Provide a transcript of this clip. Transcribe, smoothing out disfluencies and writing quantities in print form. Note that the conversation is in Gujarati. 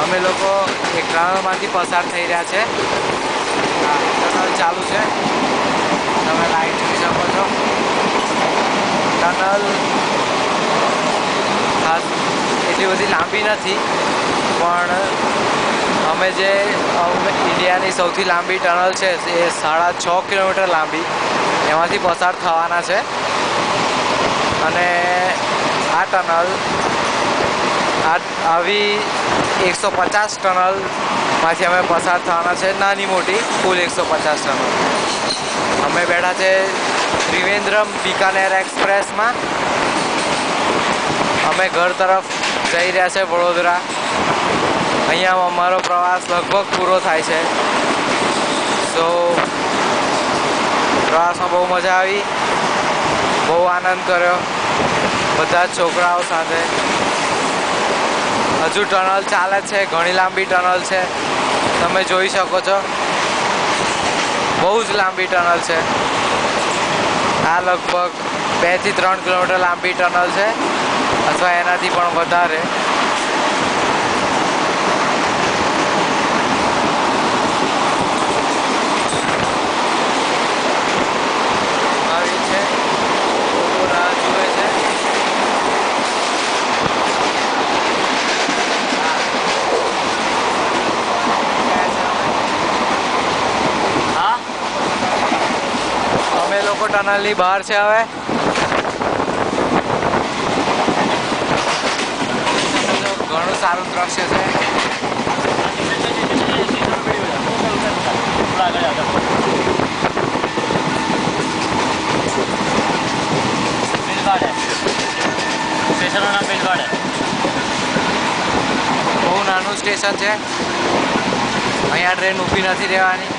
અમે લોકો એક ટનલમાંથી પસાર થઈ રહ્યા છે. ટનલ ચાલુ છે, તમે લાઈટ જોઈ શકો છો. ટનલ ખાસ એટલી બધી લાંબી નથી, પણ અમે જે ઇન્ડિયાની સૌથી લાંબી ટનલ છે એ 6.5 કિલોમીટર લાંબી, એમાંથી પસાર થવાના છે. અને આ ટનલ આવી 150 ટનલમાંથી અમે પસાર થવાના છે, નાની મોટી કુલ 150 ટનલ. અમે બેઠા છે ત્રિવેન્દ્રમ બીકાનેર એક્સપ્રેસમાં. અમે ઘર તરફ જઈ રહ્યા છે વડોદરા. અહીંયા અમારો પ્રવાસ લગભગ પૂરો થાય છે. તો પ્રવાસમાં બહુ મજા આવી, બહુ આનંદ કર્યો બધા જ છોકરાઓ સાથે. હજુ ટનલ ચાલે છે, ઘણી લાંબી ટનલ છે, તમે જોઈ શકો છો. બહુ જ લાંબી ટનલ છે. આ લગભગ 2 થી 3 કિલોમીટર લાંબી ટનલ છે, અથવા એનાથી પણ વધારે. આવી છે, લોકો રાહ જુએ છે. અમે લોકો ટનલની બહાર છે હવે. ઘણું સારું દ્રશ્ય છે. સ્ટેશનનું નામ બેલવાડ છે. બહુ નાનું સ્ટેશન છે, અહીંયા ટ્રેન ઊભી નથી રહેવાની.